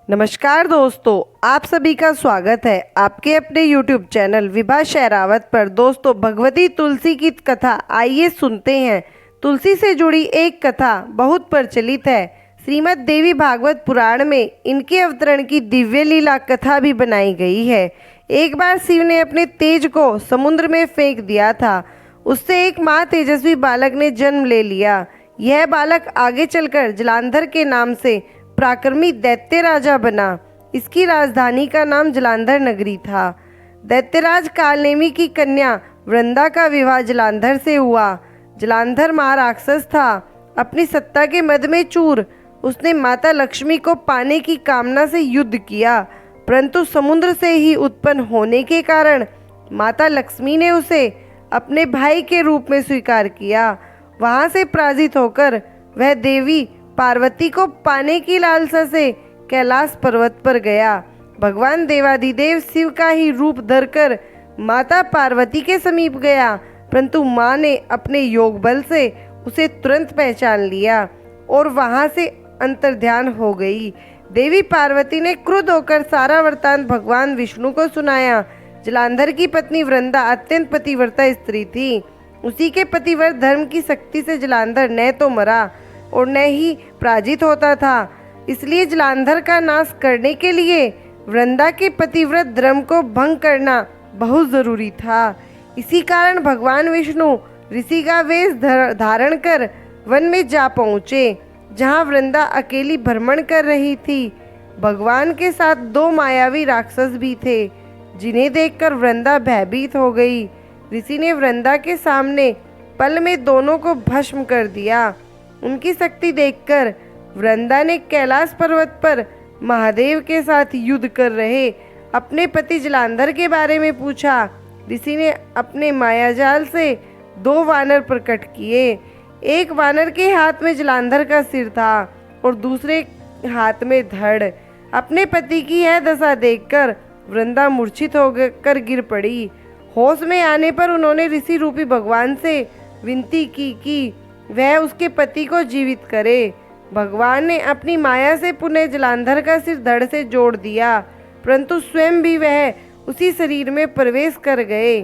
नमस्कार दोस्तों, आप सभी का स्वागत है आपके अपने YouTube चैनल विभा शेरावत पर। दोस्तों, भगवती तुलसी की कथा आइए सुनते हैं। तुलसी से जुड़ी एक कथा बहुत प्रचलित है। श्रीमद् देवी भागवत पुराण में इनके अवतरण की दिव्य लीला कथा भी बनाई गई है। एक बार शिव ने अपने तेज को समुद्र में फेंक दिया था। उससे एक माँ तेजस्वी बालक ने जन्म ले लिया। यह बालक आगे चलकर जलांधर के नाम से पराक्रमी दैत्य राजा बना। इसकी राजधानी का नाम जलांधर नगरी था। दैत्यराज कालनेमी की कन्या वृंदा का विवाह जलांधर से हुआ। जलांधर महाराक्षस था, अपनी सत्ता के मद में चूर। उसने माता लक्ष्मी को पाने की कामना से युद्ध किया, परंतु समुद्र से ही उत्पन्न होने के कारण माता लक्ष्मी ने उसे अपने भाई के रूप में स्वीकार किया। वहां से पराजित होकर वह देवी पार्वती को पाने की लालसा से कैलाश पर्वत पर गया। भगवान देवाधिदेव शिव का ही रूप धरकर माता पार्वती के समीप गया, परंतु माँ ने अपने योग बल से उसे तुरंत पहचान लिया और वहां से अंतर्ध्यान हो गई। देवी पार्वती ने क्रुद्ध होकर सारा वृत्तांत भगवान विष्णु को सुनाया। जलांधर की पत्नी वृंदा अत्यंत पतिव्रता स्त्री थी। उसी के पतिव्रत धर्म की शक्ति से जलांधर न तो मरा और न ही पराजित होता था। इसलिए जलांधर का नाश करने के लिए वृंदा के पतिव्रत धर्म को भंग करना बहुत जरूरी था। इसी कारण भगवान विष्णु ऋषि का वेश धारण कर वन में जा पहुँचे, जहाँ वृंदा अकेली भ्रमण कर रही थी। भगवान के साथ दो मायावी राक्षस भी थे, जिन्हें देखकर वृंदा भयभीत हो गई। ऋषि ने वृंदा के सामने पल में दोनों को भस्म कर दिया। उनकी शक्ति देखकर वृंदा ने कैलाश पर्वत पर महादेव के साथ युद्ध कर रहे अपने पति जलांधर के बारे में पूछा। ऋषि ने अपने मायाजाल से दो वानर प्रकट किए। एक वानर के हाथ में जलांधर का सिर था और दूसरे हाथ में धड़। अपने पति की यह दशा देखकर वृंदा मूर्छित होकर गिर पड़ी। होश में आने पर उन्होंने ऋषि रूपी भगवान से विनती की कि वह उसके पति को जीवित करे। भगवान ने अपनी माया से पुनः जलांधर का सिर धड़ से जोड़ दिया, परंतु स्वयं भी वह उसी शरीर में प्रवेश कर गए।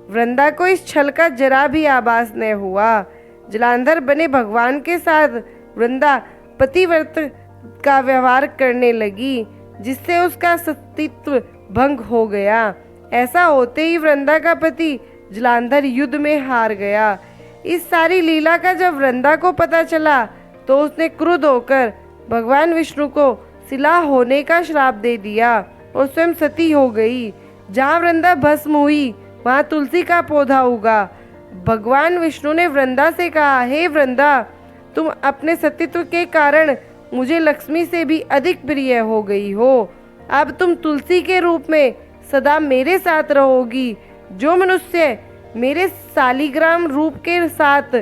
वृंदा को इस छल का जरा भी आभास न हुआ। जलांधर बने भगवान के साथ वृंदा पतिव्रत का व्यवहार करने लगी, जिससे उसका अस्तित्व भंग हो गया। ऐसा होते ही वृंदा का पति जलांधर युद्ध में हार गया। इस सारी लीला का जब वृंदा को पता चला तो उसने क्रुद्ध होकर भगवान विष्णु को शिला होने का श्राप दे दिया और स्वयं सती हो गई। जहाँ वृंदा भस्म हुई वहाँ तुलसी का पौधा उगा। भगवान विष्णु ने वृंदा से कहा, हे वृंदा, तुम अपने सतीत्व के कारण मुझे लक्ष्मी से भी अधिक प्रिय हो गई हो। अब तुम तुलसी के रूप में सदा मेरे साथ रहोगी। जो मनुष्य मेरे शालिग्राम रूप के साथ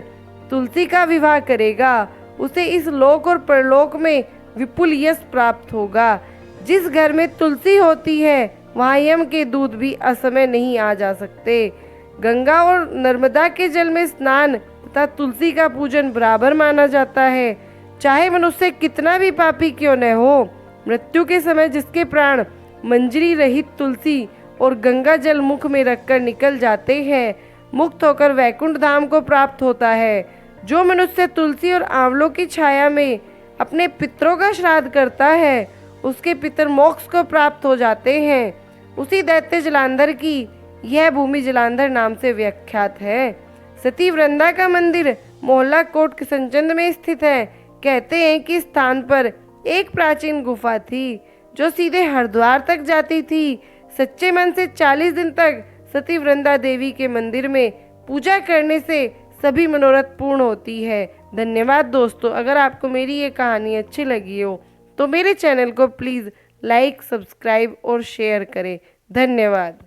तुलसी का विवाह करेगा, उसे इस लोक और परलोक में विपुल यश प्राप्त होगा। जिस घर में तुलसी होती है वहाँ यम के दूत भी असमय नहीं आ जा सकते। गंगा और नर्मदा के जल में स्नान तथा तुलसी का पूजन बराबर माना जाता है। चाहे मनुष्य कितना भी पापी क्यों न हो, मृत्यु के समय जिसके प्राण मंजरी रहित तुलसी और गंगा जल मुख में रखकर निकल जाते हैं, मुक्त होकर वैकुंठ धाम को प्राप्त होता है। जो मनुष्य तुलसी और आंवलों की छाया में अपने पितरों का श्राद्ध करता है, उसके पितर मोक्ष को प्राप्त हो जाते हैं। उसी दैत्य जलांधर की यह भूमि जलांधर नाम से विख्यात है। सती वृंदा का मंदिर मोहल्ला कोट किशनचंद में स्थित है। कहते हैं कि स्थान पर एक प्राचीन गुफा थी जो सीधे हरिद्वार तक जाती थी। सच्चे मन से 40 दिन तक सती वृंदा देवी के मंदिर में पूजा करने से सभी मनोरथ पूर्ण होती है। धन्यवाद दोस्तों। अगर आपको मेरी ये कहानी अच्छी लगी हो तो मेरे चैनल को प्लीज़ लाइक, सब्सक्राइब और शेयर करें। धन्यवाद।